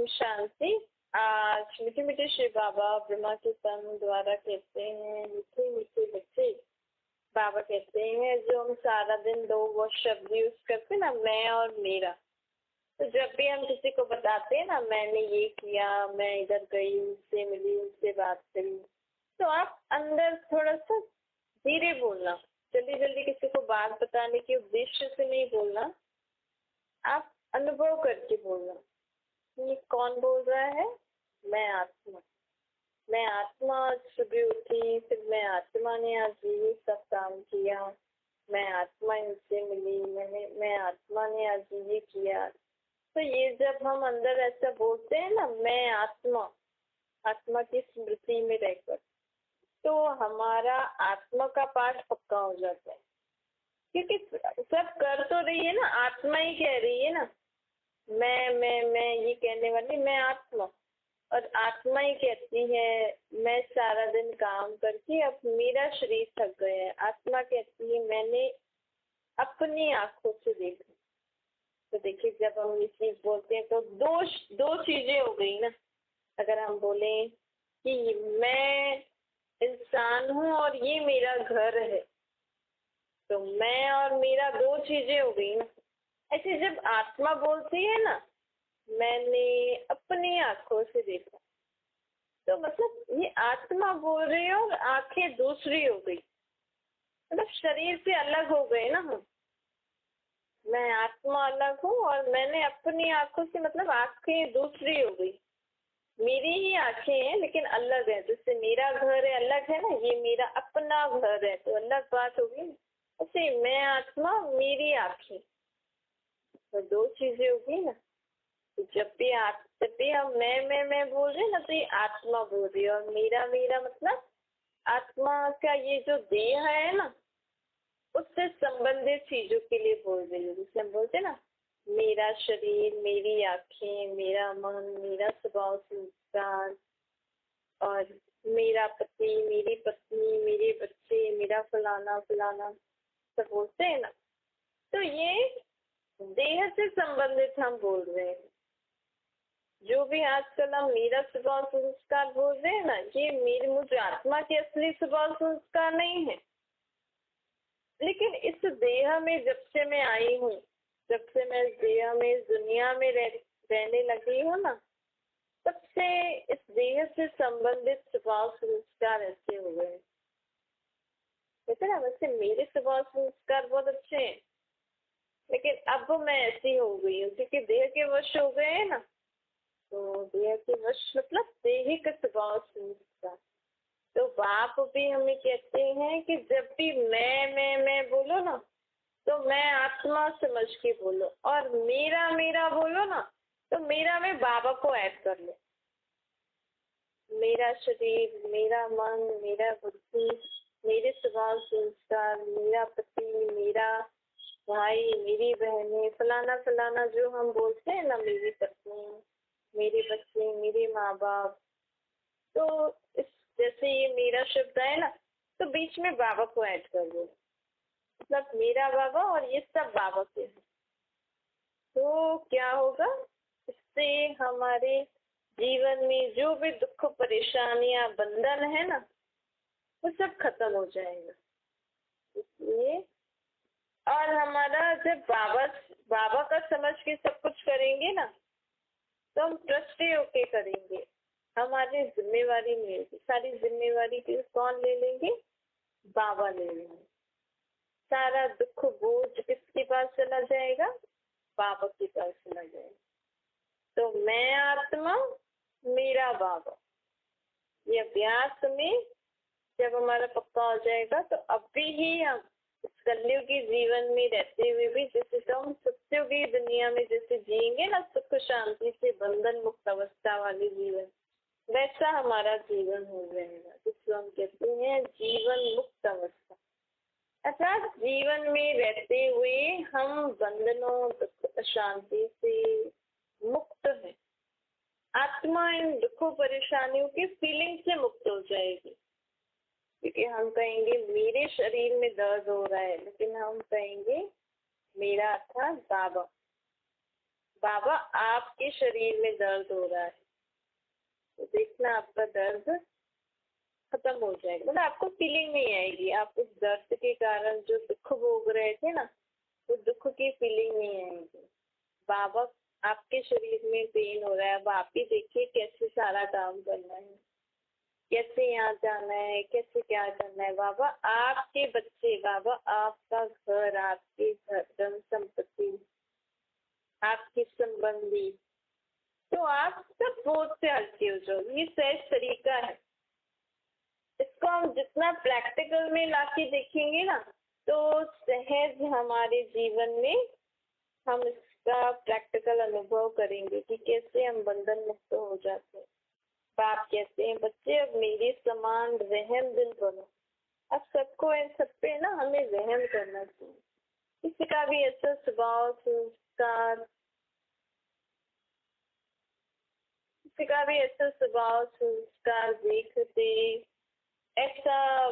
ओम शांति। आज मीठे मीठे शिव बाबा ब्रह्मा के तन द्वारा कहते हैं, मीठे मीठे बच्चे बाबा कहते हैं, जो हम सारा दिन दो वो शब्द यूज करते ना, मैं और मेरा। तो जब भी हम किसी को बताते हैं ना, मैंने ये किया, मैं इधर गई, उससे मिली, उससे बात करी, तो आप अंदर थोड़ा सा धीरे बोलना, जल्दी जल्दी किसी को बात बताने के उद्देश्य से नहीं बोलना, आप अनुभव करके बोलना। ये कौन बोल रहा है? मैं आत्मा। मैं आत्मा आज सुबह उठी, फिर मैं आत्मा ने आज ये सब काम किया, मैं आत्मा इनसे मिली, मैं आत्मा ने आज ये किया। तो ये जब हम अंदर ऐसा बोलते हैं ना, मैं आत्मा, आत्मा की स्मृति में रहकर, तो हमारा आत्मा का पाठ पक्का हो जाता है। क्योंकि सब कर तो रही है ना, आत्मा ही कह रही है ना, मैं ये कहने वाली मैं आत्मा, और आत्मा ही कहती है मैं सारा दिन काम करके अब मेरा शरीर थक गया है। आत्मा कहती है मैंने अपनी आंखों से देखा। तो देखिए, जब हम ये चीज बोलते हैं तो दो चीजें हो गई ना। अगर हम बोले कि मैं इंसान हूँ और ये मेरा घर है, तो मैं और मेरा दो चीजें हो गई ना। ऐसे जब आत्मा बोलती है ना, मैंने अपनी आंखों से देखा, तो मतलब ये आत्मा बोल रही है और आंखें दूसरी हो गई, मतलब शरीर से अलग हो गए ना हम। मैं आत्मा अलग हूँ और मैंने अपनी आंखों से, मतलब आंखें दूसरी हो गई। मेरी ही आंखें हैं लेकिन अलग है। जैसे मेरा घर है अलग है ना, ये मेरा अपना घर है, तो अलग बात होगी। ऐसे मैं आत्मा, मेरी आंखें, तो दो चीजें होगी ना। तो जब भी हम मैं बोल रहे हैं ना, तो ये आत्मा बोल रही है, और मेरा मेरा मतलब आत्मा का ये जो देह है ना, उससे संबंधित चीजों के लिए बोल रही है। जैसे हम बोलते हैं ना, मेरा शरीर, मेरी आंखें, मेरा मन, मेरा स्वभाव संस्कार, और मेरा पति, मेरी पत्नी, मेरे बच्चे, मेरा फलाना फलाना, सब बोलते हैं ना। तो ये देह से संबंधित हम बोल रहे हैं। जो भी आजकल हम मेरा स्वभाव संस्कार बोल रहे हैं ना, ये मेरे मुझे आत्मा के असली स्वभाव संस्कार नहीं है। लेकिन इस देह में जब से मैं आई हूँ, जब से मैं इस देह में, इस दुनिया में रहने लगी हूँ ना, तब से इस देह से संबंधित स्वभाव संस्कार ऐसे हो गए। कहते ना, वैसे मेरे स्वभाव संस्कार बहुत अच्छे हैं, लेकिन अब मैं ऐसी हो गई हूँ क्योंकि देह के वश हो गए हैं ना। तो देह के वश मतलब देहिक स्वभाव संस्कार। तो बाप भी हमें कहते हैं कि जब भी मैं बोलो ना, तो मैं आत्मा समझ के बोलो, और मेरा मेरा बोलो ना, तो मेरा में बाबा को ऐड कर लो। मेरा शरीर, मेरा मन, मेरा बुद्धि, मेरे स्वभाव संस्कार, मेरा पति, मेरा भाई, मेरी बहनें, फलाना फलाना जो हम बोलते हैं ना, मेरी पत्नी, मेरे बच्चे, मेरे माँ बाप। तो इस जैसे ये मेरा शब्द है ना, तो बीच में बाबा को ऐड कर दो, मतलब मेरा बाबा और ये सब बाबा के हैं। तो क्या होगा, इससे हमारे जीवन में जो भी दुख, परेशानियां, बंधन है ना, वो सब खत्म हो जाएगा। इसलिए, और हमारा जब बाबा का समझ के सब कुछ करेंगे ना, तो हम ट्रस्टी होके करेंगे। हमारी जिम्मेवारी मिलेगी, सारी जिम्मेवारी कौन ले लेंगे? बाबा ले लेंगे। सारा दुख बोझ किसके पास चला जाएगा? बाबा के पास चला जाएगा। तो मैं आत्मा, मेरा बाबा, ये अभ्यास में जब हमारा पक्का हो जाएगा, तो अभी ही हम इस कलयुगी जीवन में रहते हुए भी, जैसे तो हम सत्युगी दुनिया में जैसे जिएंगे ना, सुख शांति से बंधन मुक्त अवस्था वाली जीवन, वैसा हमारा जीवन हो जाएगा, जिसको हम कहते हैं जीवन मुक्त अवस्था। अर्थात जीवन में रहते हुए हम बंधनों, दुख, अशांति से मुक्त है। आत्मा इन दुखों, परेशानियों की फीलिंग से मुक्त हो जाएगी। क्योंकि हम कहेंगे मेरे शरीर में दर्द हो रहा है, लेकिन हम कहेंगे मेरा अर्थात बाबा, बाबा आपके शरीर में दर्द हो रहा है, तो देखना आपका दर्द खत्म हो जाएगा, मतलब आपको फीलिंग नहीं आएगी, आप उस दर्द के कारण जो दुख भोग रहे थे ना, तो दुख की फीलिंग नहीं आएगी। बाबा आपके शरीर में पेन हो रहा है, अब आप ही देखिए कैसे सारा काम करना है, कैसे यहाँ जाना है, कैसे क्या करना है। बाबा आपके बच्चे, बाबा आपका घर, आपके घर धन संपत्ति, आपके संबंधी, तो आप सब बोझ से हल्के हो जाओ। ये सहज तरीका है, इसको हम जितना प्रैक्टिकल में लाके देखेंगे ना, तो सहज हमारे जीवन में हम इसका प्रैक्टिकल अनुभव करेंगे कि कैसे हम बंधन मुक्त हो जाते हैं। बाप कहते हैं बच्चे अब मेरे समान रहम दिल बनो। अब सबको इन सब पे ना हमें रहम करना चाहिए। किसी का भी ऐसा स्वभाव संस्कार, किसी का भी ऐसा स्वभाव संस्कार देखते, ऐसा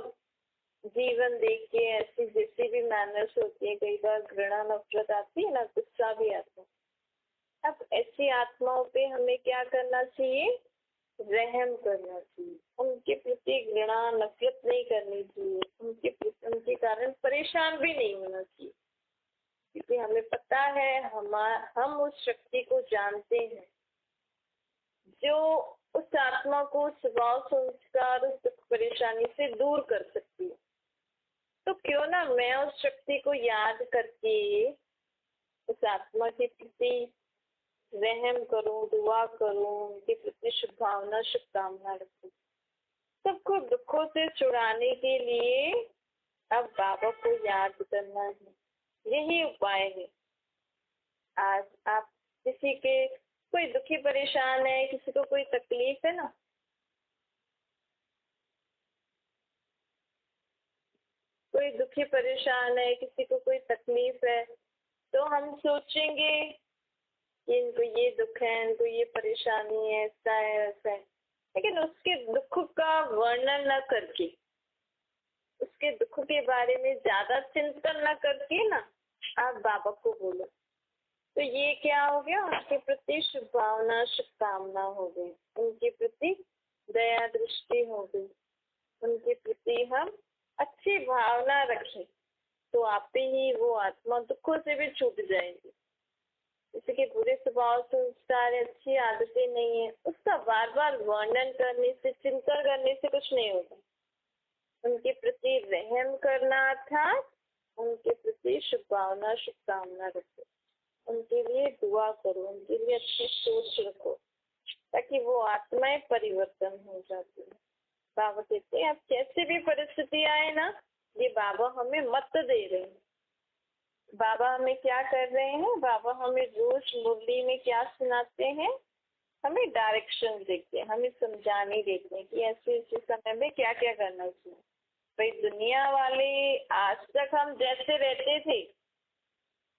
जीवन देख के, ऐसी जैसी भी मैनर्स होती है, कई बार घृणा नफरत आती है ना, गुस्सा भी आता है। अब ऐसी आत्माओं पे हमें क्या करना चाहिए? रहम करना चाहिए, उनके प्रति घृणा नफरत नहीं करनी चाहिए, उनके कारण परेशान भी नहीं होना चाहिए, क्योंकि हमें पता है हम उस शक्ति को जानते हैं जो उस आत्मा को स्वभाव संस्कार उस दुख परेशानी से दूर कर सकती है। तो क्यों ना मैं उस शक्ति को याद करके उस आत्मा के प्रति रहम करूं, दुआ करूं, उनके प्रति शुभ भावना शुभकामना रखूं। सबको दुखों से छुड़ाने के लिए अब बाबा को याद करना है, यही उपाय है। आज आप किसी के कोई दुखी परेशान है, किसी को कोई तकलीफ है ना, कोई दुखी परेशान है, किसी को कोई तकलीफ है, तो हम सोचेंगे कि इनको ये दुख है, इनको ये परेशानी है, ऐसा है वैसा है, लेकिन उसके दुख का वर्णन न करके, उसके दुख के बारे में ज्यादा चिंतन न करके ना आप बाबा को बोलो, तो ये क्या हो गया? उनके प्रति शुभ भावना शुभकामना हो गई, उनके प्रति दया दृष्टि हो गई, उनके प्रति हम अच्छी भावना रखें, तो आप ही वो आत्मा दुखों से भी छूट जाएगी। इसके बुरे स्वभाव संस्कार अच्छी आदतें नहीं है, उसका बार बार वर्णन करने से, चिंतन करने से कुछ नहीं होगा। उनके प्रति रहम करना था, उनके प्रति शुभ भावना शुभकामना रखो, उनके लिए दुआ करो, उनके लिए अच्छी सोच रखो, ताकि वो आत्माएं परिवर्तन हो जाती है। बाबा कहते हैं अब कैसे भी परिस्थिति आए ना, ये बाबा हमें मत दे रहे हैं। बाबा हमें क्या कर रहे हैं? बाबा हमें रोज मुरली में क्या सुनाते हैं? हमें डायरेक्शन देते हैं, हमें समझाने देते हैं कि ऐसे ऐसे समय में क्या क्या करना चाहिए। भाई दुनिया वाले आज तक हम जैसे रहते थे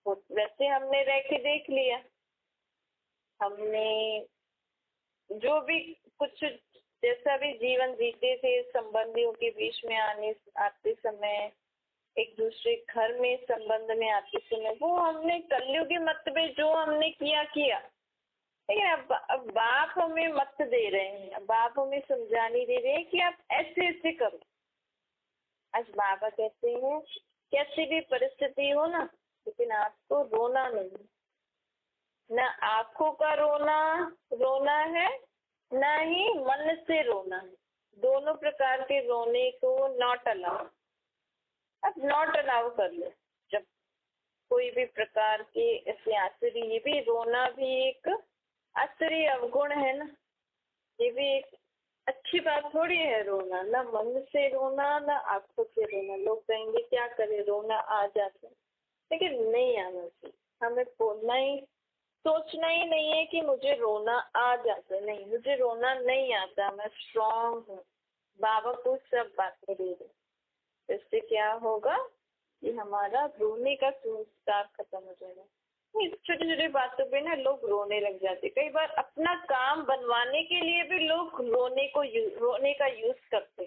वैसे हमने रह के देख लिया, हमने जो भी कुछ जैसा भी जीवन जीते थे, संबंधियों के बीच में आते समय, एक दूसरे घर में संबंध में आते समय, वो हमने कलयुगी मत में जो हमने किया, लेकिन अब बाप हमें मत दे रहे हैं, अब बाप हमें समझाने दे रहे हैं कि आप ऐसे ऐसे करो। आज बाबा कहते हैं कैसी भी परिस्थिति हो ना, लेकिन आपको रोना नहीं, ना आंखों का रोना है, ना ही मन से रोना है। दोनों प्रकार के रोने को नॉट अलाउ, अब नॉट अलाउ कर लो। जब कोई भी प्रकार के ऐसे आसुरी, ये भी रोना भी एक आसुरी अवगुण है ना, ये भी एक अच्छी बात थोड़ी है रोना, ना मन से रोना ना आंखों से रोना। लोग कहेंगे क्या करे, रोना आ जाता है, लेकिन नहीं आना चाहिए। हमें बोलना ही, सोचना ही नहीं है कि मुझे रोना आ जाता है, नहीं, मुझे रोना नहीं आता, मैं स्ट्रांग हूँ। बाबा को सब बातें दे दे, इससे क्या होगा कि हमारा रोने का संस्कार खत्म हो जाएगा। छोटी छोटी बातों पे ना लोग रोने लग जाते, कई बार अपना काम बनवाने के लिए भी लोग रोने का यूज करते।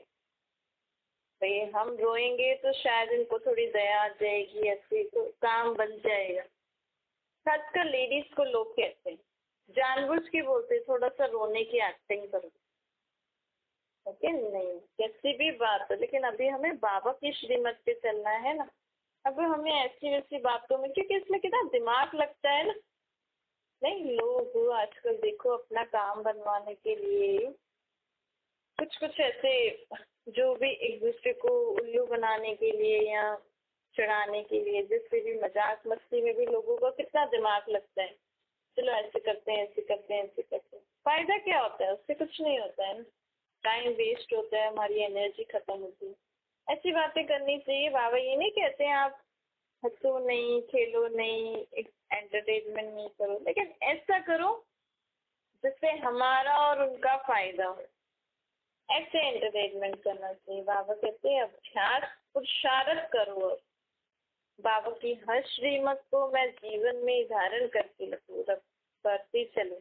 भाई हम रोएंगे तो शायद इनको थोड़ी दया आ जाएगी, ऐसे तो काम बन जाएगा। खासकर लेडीज को लोग कहते हैं, जानबूझ के बोलते हैं, थोड़ा सा रोने की एक्टिंग करो। ओके, नहीं कैसी भी बात हो, लेकिन अभी हमें बाबा की श्रीमत पे चलना है ना। अब हमें ऐसी वैसी बातों में, क्योंकि इसमें कितना दिमाग लगता है ना। नहीं, लोग आजकल देखो अपना काम बनवाने के लिए कुछ कुछ ऐसे, जो भी एक दूसरे को उल्लू बनाने के लिए या चिढ़ाने के लिए, जिससे भी मजाक मस्ती में भी लोगों का कितना दिमाग लगता है। चलो ऐसे करते हैं, ऐसे करते हैं, ऐसे करते हैं, फायदा क्या होता है उससे? कुछ नहीं होता है ना, टाइम वेस्ट होता है, हमारी एनर्जी खत्म होती है। ऐसी बातें करनी चाहिए। बाबा ये नहीं कहते हैं आप हंसो नहीं, खेलो नहीं, एक एंटरटेनमेंट नहीं करो, लेकिन ऐसा करो जिससे हमारा और उनका फायदा हो। ऐसे एंटरटेनमेंट करना चाहिए। बाबा कहते हैं अभ्यास पुरुषार्थ करो। बाबा की हर श्रीमत को मैं जीवन में धारण करके करती चलो।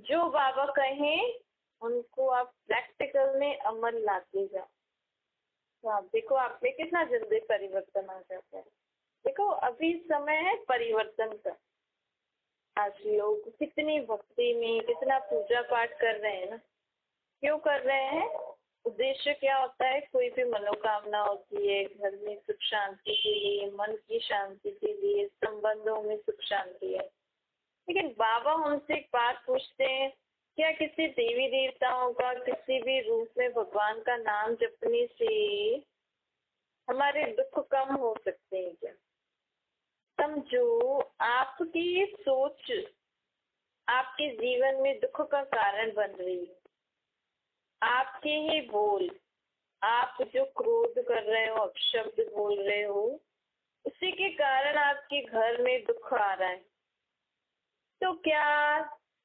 जो बाबा कहें उनको आप प्रैक्टिकल में अमल लाते जाओ। तो आप देखो आप में कितना जल्दी परिवर्तन आ जाता है। देखो अभी समय है परिवर्तन का। आज लोग कितनी भक्ति में, कितना पूजा पाठ कर रहे हैं ना। क्यों कर रहे हैं? उद्देश्य क्या होता है? कोई भी मनोकामना होती है, घर में सुख शांति के लिए, मन की शांति के लिए, संबंधों में सुख शांति है। लेकिन बाबा हमसे एक बात पूछते हैं, क्या किसी देवी देवताओं का किसी भी रूप में भगवान का नाम जपने से हमारे दुख कम हो सकते हैं क्या? समझो आपकी सोच आपके जीवन में दुख का कारण बन रही है। आपके ही बोल, आप जो क्रोध कर रहे हो, अपशब्द बोल रहे हो, उसी के कारण आपके घर में दुख आ रहा है। तो क्या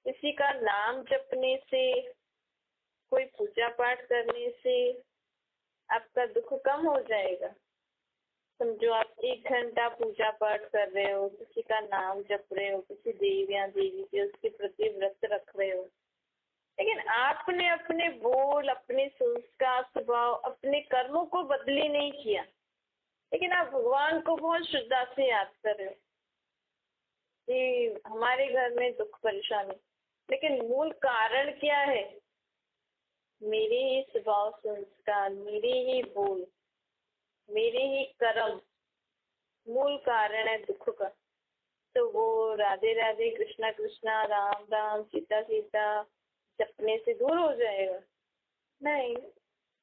किसी का नाम जपने से, कोई पूजा पाठ करने से आपका दुख कम हो जाएगा? समझो आप 1 घंटा पूजा पाठ कर रहे हो, किसी का नाम जप रहे हो, किसी देव या देवी के उसके प्रति व्रत रख रहे हो, लेकिन आपने अपने बोल, अपने संस्कार, स्वभाव, अपने कर्मों को बदली नहीं किया, लेकिन आप भगवान को बहुत श्रद्धा से याद कर रहे हो कि हमारे घर में दुख परेशानी, लेकिन मूल कारण क्या है? मेरे ही स्वभाव संस्कार, मेरे ही बोल, मेरे ही कर्म मूल कारण है दुख का। तो वो राधे राधे, कृष्णा कृष्णा, राम राम, सीता सीता जपने से दूर हो जाएगा? नहीं।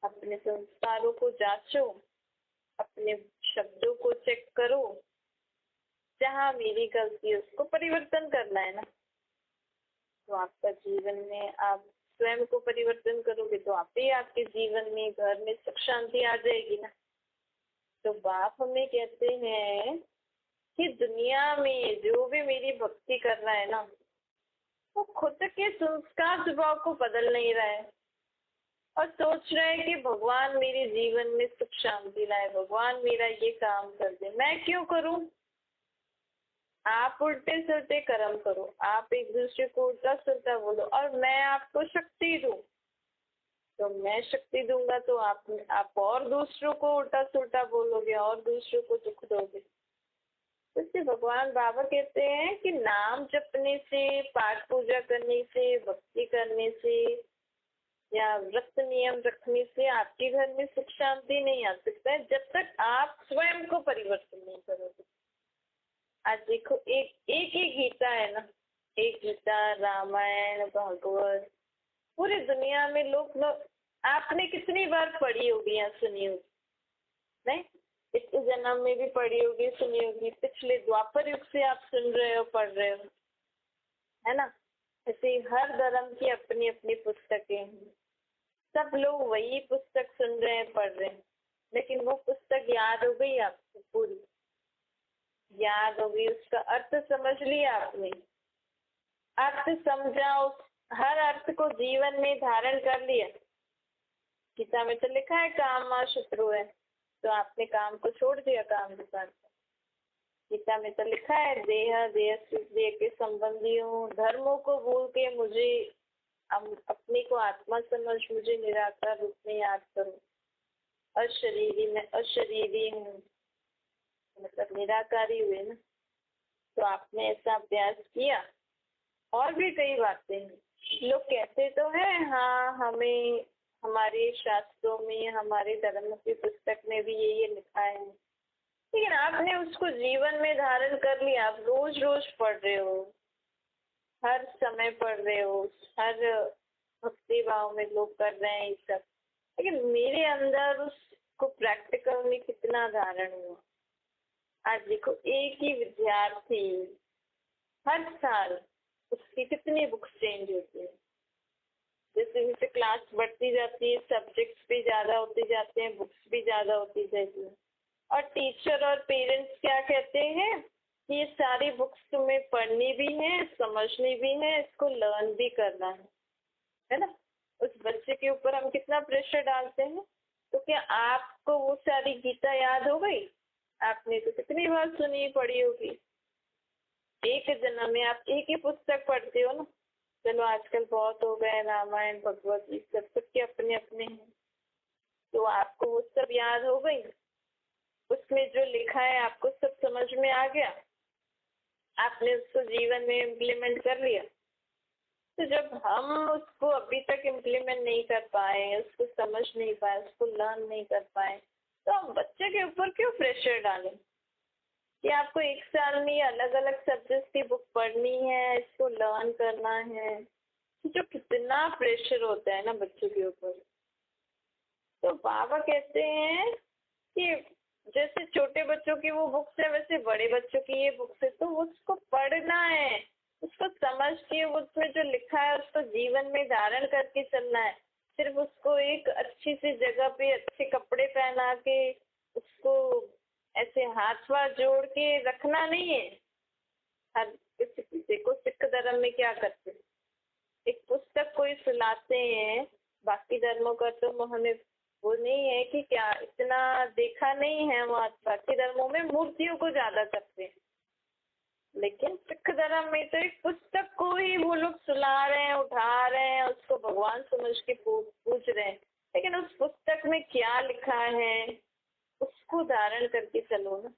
अपने संस्कारों को जांचो, अपने शब्दों को चेक करो, जहाँ मेरी गलती है उसको परिवर्तन करना है ना। तो आपका जीवन में आप स्वयं को परिवर्तन करोगे तो आप ही आपके जीवन में, घर में सुख शांति आ जाएगी ना। तो बाप हमें कहते हैं कि दुनिया में जो भी मेरी भक्ति कर रहा है ना, वो खुद के संस्कार स्वभाव को बदल नहीं रहा है और सोच रहा है कि भगवान मेरे जीवन में सुख शांति लाए, भगवान मेरा ये काम कर दे। मैं क्यों करूं? आप उल्टे सुलटे कर्म करो, आप एक दूसरे को उल्टा सुलटा बोलो और मैं आपको शक्ति दूं। तो मैं शक्ति दूंगा तो आप और दूसरों को उल्टा सुलटा बोलोगे और दूसरों को दुख दोगे। इसलिए भगवान बाबा कहते हैं कि नाम जपने से, पाठ पूजा करने से, भक्ति करने से या व्रत नियम रखने से आपके घर में सुख शांति नहीं आ सकता है, जब तक आप स्वयं को परिवर्तन नहीं करोगे। आज देखो एक ही गीता है ना, एक गीता, रामायण, भागवत, पूरी दुनिया में लोग आपने कितनी बार पढ़ी होगी या सुनी होगी? नहीं, इस जन्म में भी पढ़ी होगी, सुनी होगी, पिछले द्वापर युग से आप सुन रहे हो, पढ़ रहे हो, है ना। ऐसे हर धर्म की अपनी अपनी पुस्तकें हैं, सब लोग वही पुस्तक सुन रहे हैं, पढ़ रहे हैं, लेकिन वो पुस्तक याद हो गई आपको? पूरी याद हो गई, उसका अर्थ समझ लिया आपने? अर्थ समझा, उस हर अर्थ को जीवन में धारण कर लिया? गीता में तो लिखा है काम मां शत्रु है, तो आपने काम को छोड़ दिया, काम के साथ। गीता में तो लिखा है देह देह के संबंधियों, धर्मों को भूल के मुझे अपने को आत्मा समझ, मुझे निराकार रूप में याद करो। अशरीरी में अशरीरी हूँ, मतलब निराकारी हुए ना। तो आपने ऐसा अभ्यास किया। और भी कई बातें हैं, लोग कहते तो हैं हाँ हमें हमारे शास्त्रों में हमारे धर्म की पुस्तक में भी ये लिखा है, लेकिन आपने उसको जीवन में धारण कर लिया। आप रोज रोज पढ़ रहे हो, हर समय पढ़ रहे हो, हर भक्ति भाव में लोग कर रहे हैं ये सब, लेकिन मेरे अंदर उसको प्रैक्टिकल में कितना धारण हुआ। आज देखो एक ही विद्यार्थी हर साल उसकी कितनी बुक्स चेंज होती है, जैसे जैसे क्लास बढ़ती जाती है सब्जेक्ट्स भी ज्यादा होते जाते हैं, बुक्स भी ज्यादा होती जाती है। और टीचर और पेरेंट्स क्या कहते हैं कि ये सारी बुक्स तुम्हें पढ़नी भी है, समझनी भी है, इसको लर्न भी करना है ना। उस बच्चे के ऊपर हम कितना प्रेशर डालते हैं। तो क्या आपको वो सारी गीता याद हो गई? आपने तो कितनी बार सुनी पढ़ी होगी। एक जन्म में आप एक ही पुस्तक पढ़ते हो ना। चलो आजकल बहुत हो गए, रामायण भगवत गीता सबके अपने अपने हैं, तो आपको वो सब याद हो गई, उसमें जो लिखा है आपको सब समझ में आ गया, आपने उसको जीवन में इम्प्लीमेंट कर लिया। तो जब हम उसको अभी तक इम्प्लीमेंट नहीं कर पाए, उसको समझ नहीं पाए, उसको लर्न नहीं कर पाए, तो हम बच्चे के ऊपर क्यों प्रेशर डालें कि आपको एक साल में अलग अलग सब्जेक्ट की बुक पढ़नी है, इसको लर्न करना है। जो कितना प्रेशर होता है ना बच्चों के ऊपर। तो बाबा कहते हैं कि जैसे छोटे बच्चों की वो बुक्स है वैसे बड़े बच्चों की ये बुक्स है, तो उसको पढ़ना है, उसको समझ के उसमें जो लिखा है उसको जीवन में धारण करके चलना है। सिर्फ उसको एक अच्छी सी जगह पे अच्छे कपड़े पहना के उसको ऐसे हाथ वाथ जोड़ के रखना नहीं है। हर किसी को सिख धर्म में क्या करते हैं, एक पुस्तक कोई सुनाते हैं। बाकी धर्मों का तो हमें वो नहीं है कि क्या इतना देखा नहीं है, वहाँ बाकी धर्मों में मूर्तियों को ज्यादा करते हैं, लेकिन सिख धर्म में तो एक पुस्तक को ही वो लोग सुला रहे हैं, उठा रहे हैं, उसको भगवान समझ के पूछ रहे हैं। लेकिन उस पुस्तक में क्या लिखा है उसको धारण करके चलो ना।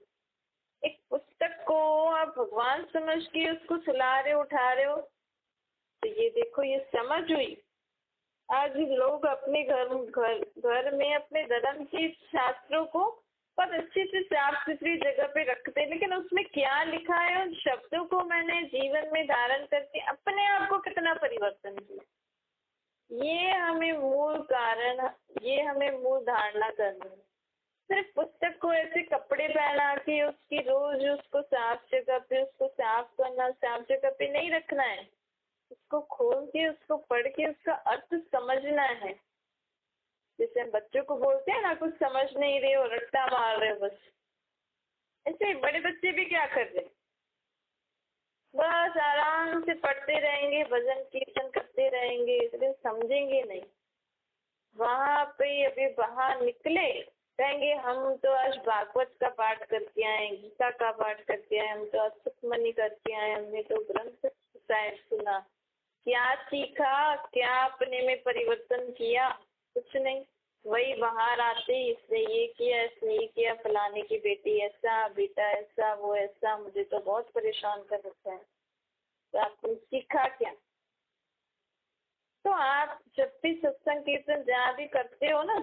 एक पुस्तक को आप भगवान समझ के उसको सुला रहे हो, उठा रहे हो, तो ये देखो ये समझ हुई। आज लोग अपने घर में अपने धर्म के शास्त्रों को बहुत अच्छी से साफ सुथरी जगह पे रखते हैं, लेकिन उसमें क्या लिखा है उन शब्दों को मैंने जीवन में धारण करके अपने आप को कितना परिवर्तन किया। ये हमें मूल कारण, ये हमें मूल धारणा करनी है। सिर्फ पुस्तक को ऐसे कपड़े पहना के उसकी रोज उसको साफ जगह पे उसको साफ करना, साफ जगह पे नहीं रखना है। उसको खोल के उसको पढ़ के उसका अर्थ समझना है। जैसे हम बच्चों को बोलते हैं ना कुछ समझ नहीं रहे हो, रट्टा मार रहे हो, बस ऐसे बड़े बच्चे भी क्या कर रहे हैं, बस आराम से पढ़ते रहेंगे, भजन कीर्तन करते रहेंगे, लेकिन समझेंगे नहीं। वहां पे अभी बाहर निकले कहेंगे हम तो आज भागवत का पाठ करके आए, गीता का पाठ करके आए, हम तो आज सुखमनी करके आए, हमने तो ग्रंथ साहिब सुना। क्या सीखा, क्या अपने में परिवर्तन किया? कुछ नहीं। वही बाहर आते इसने ये किया, इसने ये किया, फलाने की बेटी ऐसा, बेटा ऐसा, वो ऐसा, मुझे तो बहुत परेशान कर रखा है। तो आपने सीखा क्या? तो आप जब भी सत्संग कीर्तन जहाँ भी करते हो ना,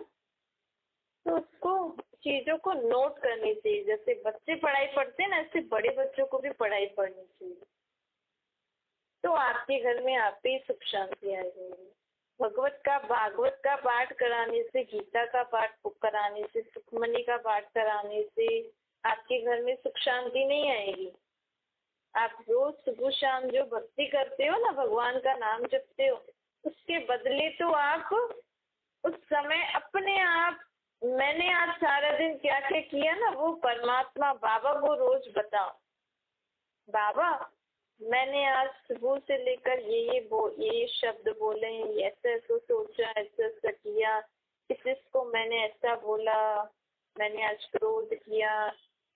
तो उसको चीजों को नोट करनी चाहिए। जैसे बच्चे पढ़ाई पढ़ते हैं ना, ऐसे बड़े बच्चों को भी पढ़ाई पढ़नी चाहिए। तो आपके घर में आप ही सुख शांति आ जाएगी। भागवत का पाठ कराने से, गीता का पाठ कराने से, सुखमनी का पाठ कराने से आपके घर में सुख शांति नहीं आएगी। आप रोज सुबह शाम जो भक्ति करते हो ना, भगवान का नाम जपते हो, उसके बदले तो आप उस समय अपने आप मैंने आज सारा दिन क्या क्या किया ना, वो परमात्मा बाबा को रोज बताओ। बाबा मैंने आज सुबह से लेकर ये शब्द बोले, ऐसा ऐसा सोचा, ऐसा ऐसा किया, इसको मैंने ऐसा बोला, मैंने आज क्रोध किया,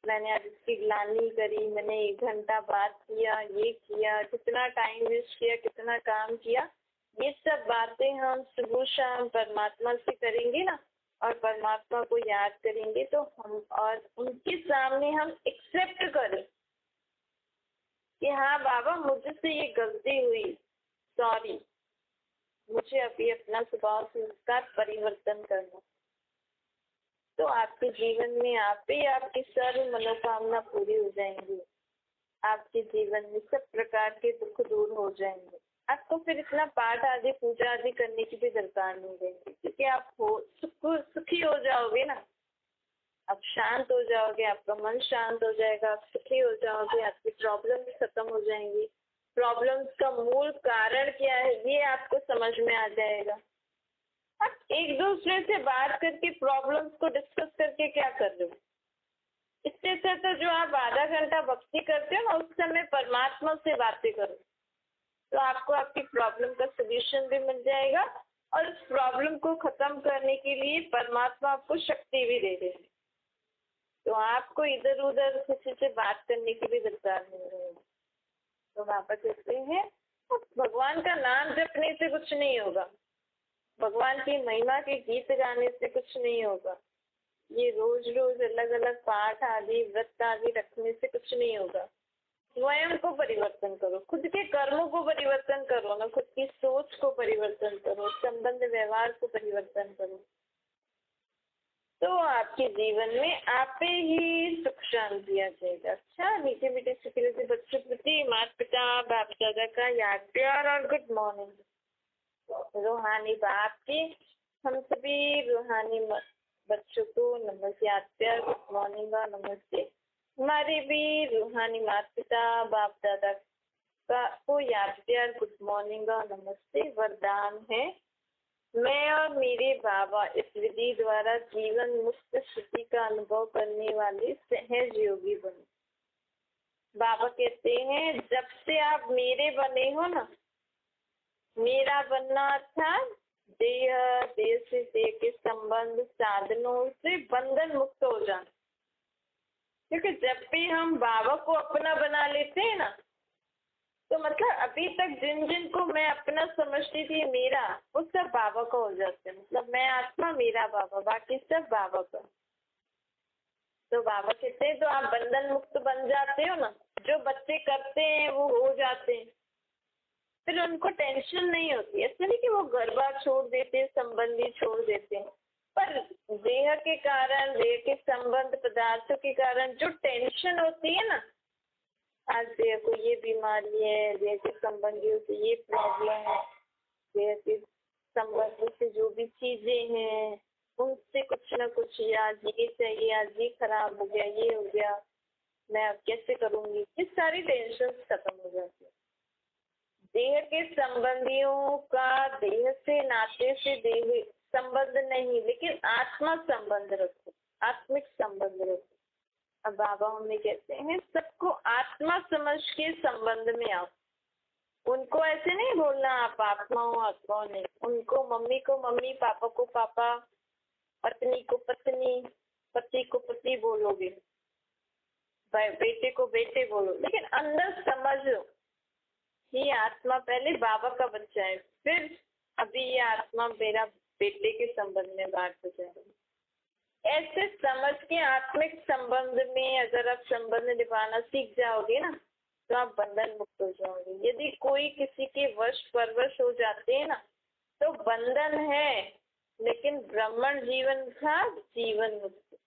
मैंने आज इसकी ग्लानि करी, मैंने 1 घंटा बात किया, ये किया, कितना टाइम वेस्ट किया, कितना काम किया। ये सब बातें हम सुबह शाम परमात्मा से करेंगे ना, और परमात्मा को याद करेंगे, तो हम और उनके सामने हम एक्सेप्ट करें कि हाँ बाबा मुझसे ये गलती हुई, सॉरी, मुझे अभी अपना स्वभाव संस्कार परिवर्तन करना। तो आपके जीवन में आप ही आपकी सर्व मनोकामना पूरी हो जाएंगी। आपके जीवन में सब प्रकार के दुख दूर हो जाएंगे। आपको फिर इतना पाठ आदि पूजा आदि करने की भी दरकार नहीं रहेगी, क्योंकि आप सुखी हो जाओगे ना। आप शांत हो जाओगे, आपका मन शांत हो जाएगा, आप सुखी हो जाओगे, आपकी प्रॉब्लम भी खत्म हो जाएंगी। प्रॉब्लम्स का मूल कारण क्या है ये आपको समझ में आ जाएगा। आप एक दूसरे से बात करके प्रॉब्लम्स को डिस्कस करके क्या कर रहे हो? इससे अच्छा तो जो आप आधा घंटा भक्ति करते हो ना, उस समय परमात्मा से बातें करो, तो आपको आपकी प्रॉब्लम का सोल्यूशन भी मिल जाएगा और उस प्रॉब्लम को खत्म करने के लिए परमात्मा आपको शक्ति भी दे रहे हैं। तो आपको इधर उधर किसी से बात करने की भी दरकार नहीं रहेगी। तो बाबा कहते हैं भगवान का नाम जपने से कुछ नहीं होगा, भगवान की महिमा के गीत गाने से कुछ नहीं होगा, ये रोज रोज अलग अलग पाठ आदि व्रत आदि रखने से कुछ नहीं होगा। स्वयं को परिवर्तन करो, खुद के कर्मों को परिवर्तन करो ना, खुद की सोच को परिवर्तन करो, संबंध व्यवहार को परिवर्तन करो, तो आपके जीवन में आपे ही सुख शांति आ जाएगा। अच्छा, मीठे मीठे सिकरे से बच्चों प्रति माता पिता बाप दादा का याद प्यार और गुड मॉर्निंग। रूहानी बाप के हम सभी रूहानी बच्चों को नमस्ते, याद प्यार गुड मॉर्निंग और नमस्ते। हमारे भी रूहानी माता पिता बाप दादा का को याद प्यार गुड मॉर्निंग और नमस्ते। वरदान है, मैं और मेरे बाबा इस विधि द्वारा जीवन मुक्त स्थिति का अनुभव करने वाले सहज योगी बने। बाबा कहते हैं जब से आप मेरे बने हो ना, मेरा बनना अर्थात देह से देह के संबंध साधनों से बंधन मुक्त हो जाना। क्योंकि जब भी हम बाबा को अपना बना लेते हैं ना, तो मतलब अभी तक जिन जिन को मैं अपना समझती थी मेरा, वो सब बाबा का हो जाते हैं। मतलब मैं आत्मा, मेरा बाबा, बाकी सब बाबा का। तो बाबा कहते हैं तो आप बंधन मुक्त बन जाते हो ना। जो बच्चे करते हैं वो हो जाते हैं, फिर उनको टेंशन नहीं होती। ऐसा नहीं कि वो घर बार छोड़ देते, संबंधी छोड़ देते हैं, पर देह के कारण, देह के संबंध पदार्थों के कारण जो टेंशन होती है ना, आज देह को ये बीमारी है, देह के संबंधियों से ये प्रॉब्लम है, देह के संबंध से जो भी चीजें हैं उनसे कुछ ना कुछ, आज ये चाहिए, आज ये खराब हो गया, ये हो गया, मैं अब कैसे करूंगी, ये सारी टेंशन खत्म हो जाती है। देह के संबंधियों का देह से, नाते से देह संबंध नहीं, लेकिन आत्मा संबंध रखो, आत्मिक संबंध रखो। अब बाबा हमें कहते हैं सबको आत्मा समझ के संबंध में आओ। उनको ऐसे नहीं बोलना आप आत्मा हो, आत्मा नहीं। उनको मम्मी को मम्मी, पापा को पापा, पत्नी को पत्नी, पति को पति बोलोगे, बेटे को बेटे बोलो, लेकिन अंदर समझ लो ये आत्मा पहले बाबा का बच्चा है, फिर अभी ये आत्मा मेरा बेटे के संबंध में बात हो जाएगी। ऐसे समझ के आत्मिक संबंध में अगर आप संबंध निभाना सीख जाओगे ना, तो आप बंधन मुक्त हो जाओगे। यदि कोई किसी के वश परवश हो जाते हैं ना, तो बंधन है, लेकिन ब्राह्मण जीवन का जीवन मुक्त।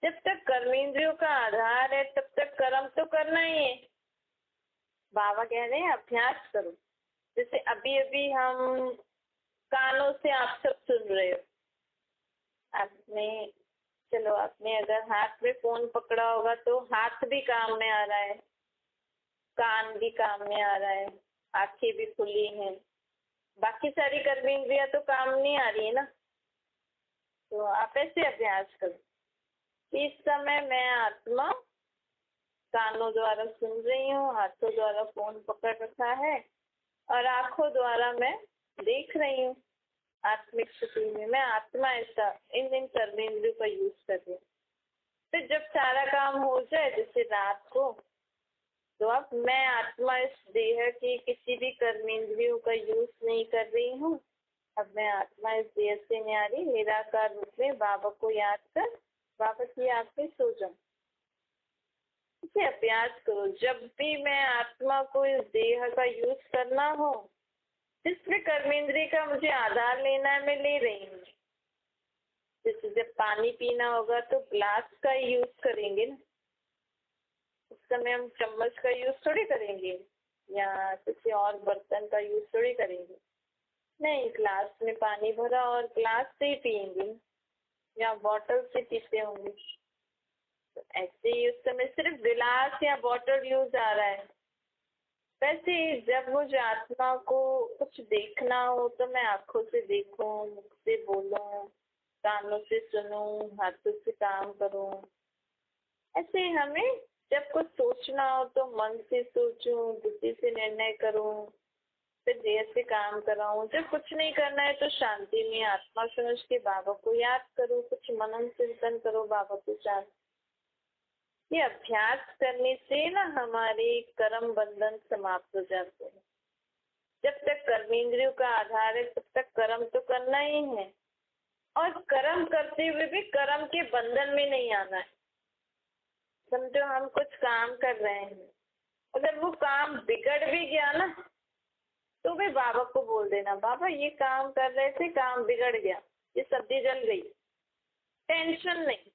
जब तक कर्मेंद्रियों का आधार है तब तक कर्म तो करना ही है। बाबा कह रहे हैं अभ्यास करो। जैसे अभी अभी हम कानों से आप सब सुन रहे हो, आपने, चलो आपने अगर हाथ में फोन पकड़ा होगा तो हाथ भी काम में आ रहा है, कान भी काम में आ रहा है, आंखें भी खुली हैं, बाकी सारी कर्मेंद्रियां तो काम नहीं आ रही है ना। तो आप ऐसे अभ्यास करो, इस समय मैं आत्मा कानों द्वारा सुन रही हूँ, हाथों द्वारा फोन पकड़ रखा है और आंखों द्वारा मैं देख रही हूँ। आत्मिक स्थिति में मैं आत्मा ऐसा इन कर्मेंद्रियों का यूज कर रही हूँ। फिर जब सारा काम हो जाए, जैसे रात को, तो अब मैं आत्मा इस देह की किसी भी कर्मेंद्रियों का यूज नहीं कर रही हूँ। अब मैं आत्मा इस देह से न्यारी निराकार रूप में बाबा को याद कर बाबा की याद में सो जाऊं। इसे अभ्यास करो। जब भी मैं आत्मा को इस देह का यूज करना हो, जिसमें कर्मेंद्रिय का मुझे आधार लेना है, मैं ले रही हूँ। जैसे जब पानी पीना होगा तो ग्लास का यूज करेंगे ना, उस समय हम चम्मच का यूज थोड़ी करेंगे या किसी और बर्तन का यूज थोड़ी करेंगे। नहीं, ग्लास में पानी भरा और ग्लास से ही पियेंगे या बॉटल से पीते होंगे। तो ऐसे ही उस समय सिर्फ गिलास या बॉटल यूज आ रहा है। वैसे ही जब मुझे आत्मा को कुछ देखना हो तो मैं आंखों से देखूं, मुख से बोलूं, कानों से सुनूं, हाथों से काम करूं। ऐसे ही हमें जब कुछ सोचना हो तो मन से सोचूं, बुद्धि से निर्णय करूं, फिर देह से काम कराऊं। जब कुछ नहीं करना है तो शांति में आत्मा समझ के बाबा को याद करो, कुछ मनन चिंतन करो बाबा के साथ। ये अभ्यास करने से ना हमारे कर्म बंधन समाप्त हो जाते हैं। जब तक कर्मेंद्रियों का आधार है तब तक कर्म तो करना ही है, और कर्म करते हुए भी कर्म के बंधन में नहीं आना है। समझो हम कुछ काम कर रहे हैं, अगर वो काम बिगड़ भी गया ना तो भी बाबा को बोल देना, बाबा ये काम कर रहे थे, काम बिगड़ गया, ये सब्जी जल गई, टेंशन नहीं।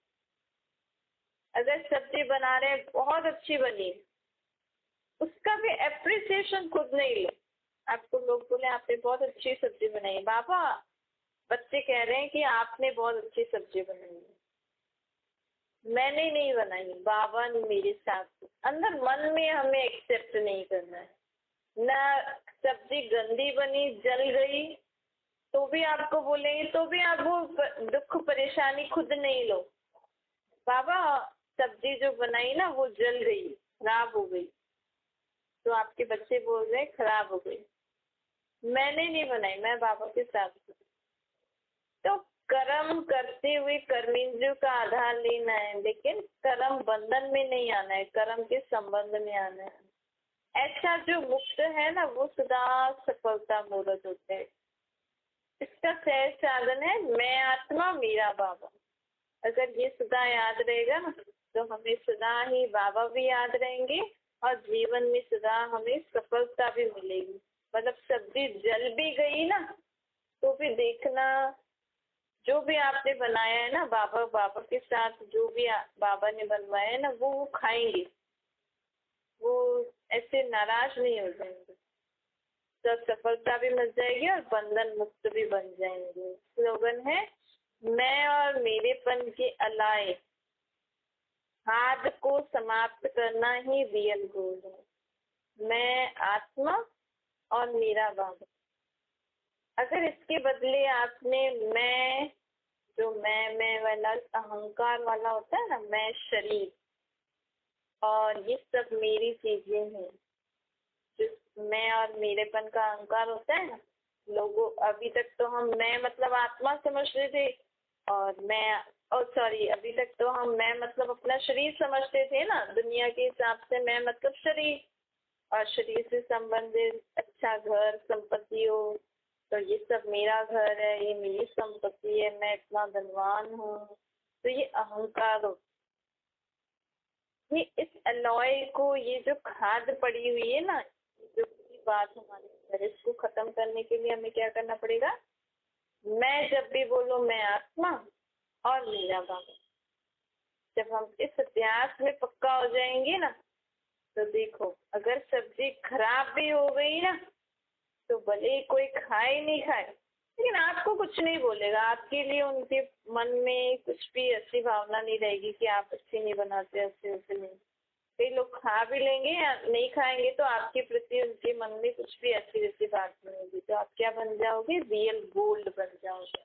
अगर सब्जी बना रहे हैं बहुत अच्छी बनी, उसका भी एप्रिसिएशन खुद नहीं लो। आपको लोग बोले आपने बहुत अच्छी सब्जी बनाई, बाबा बच्चे कह रहे हैं कि आपने बहुत अच्छी सब्जी बनाई है, मैंने नहीं बनाई, बाबा ने मेरे साथ। अंदर मन में हमें एक्सेप्ट नहीं करना है। ना सब्जी गंदी बनी, जल गई तो भी आपको बोलेंगे, तो भी आप वो दुख परेशानी खुद नहीं लो। बाबा सब्जी जो बनाई ना वो जल गई, खराब हो गई, तो आपके बच्चे बोल रहे हैं खराब हो गई, मैंने नहीं बनाई, मैं बाबा के साथ हूँ। तो कर्म करते हुए कर्मेंद्रियों का आधार लेना है, लेकिन कर्म बंधन में नहीं आना है, कर्म के संबंध में आना है। ऐसा जो मुक्त है ना वो सदा सफलता मूर्त होते हैं। इसका सहज साधन है मैं आत्मा मेरा बाबा। अगर ये सदा याद रहेगा ना तो हमें सदा ही बाबा भी याद रहेंगे और जीवन में सदा हमें सफलता भी मिलेगी। मतलब सब्जी जल भी गई ना तो भी देखना, जो भी आपने बनाया है ना बाबा, बाबा के साथ जो भी बाबा ने बनवाया है ना वो खाएंगे, वो ऐसे नाराज नहीं हो जाएंगे। तो सफलता भी मिल जाएगी और बंधन मुक्त भी बन जाएंगे। स्लोगन है मैं और मेरेपन के अलाए हाथ को समाप्त करना ही रियल गोल है। मैं आत्मा और मेरा बाबा। अगर इसके बदले आपने मैं, जो मैं वाला अहंकार वाला होता है ना, मैं शरीर और ये सब मेरी चीजें हैं, जो मैं और मेरेपन का अहंकार होता है ना, लोगों अभी तक तो हम मैं मतलब आत्मा समझते थे, और मैं सॉरी अभी तक तो हम मैं मतलब अपना शरीर समझते थे ना, दुनिया के हिसाब से मैं मतलब शरीर, और शरीर से संबंधित अच्छा घर संपत्ति हो तो ये सब मेरा घर है, ये मेरी संपत्ति है, मैं इतना धनवान हूँ, तो ये अहंकार हो। ये इस अलॉय को, ये जो खाद पड़ी हुई है ना, जो भी बात हमारे अंदर, इसको खत्म करने के लिए हमें क्या करना पड़ेगा? मैं जब भी बोलूं मैं आत्मा और मेरा बाबा। जब हम इस अभ्यास में पक्का हो जाएंगे ना तो देखो अगर सब्जी खराब भी हो गई ना तो भले ही कोई खाए नहीं खाए, लेकिन आपको कुछ नहीं बोलेगा, आपके लिए उनके मन में कुछ भी ऐसी भावना नहीं रहेगी कि आप अच्छी नहीं बनाते, ऐसे वैसे नहीं। कई लोग खा भी लेंगे या नहीं खाएंगे तो आपके प्रति उनके मन में कुछ भी ऐसी वैसी बात नहीं होगी, तो आप क्या बन जाओगे? रियल गोल्ड बन जाओगे।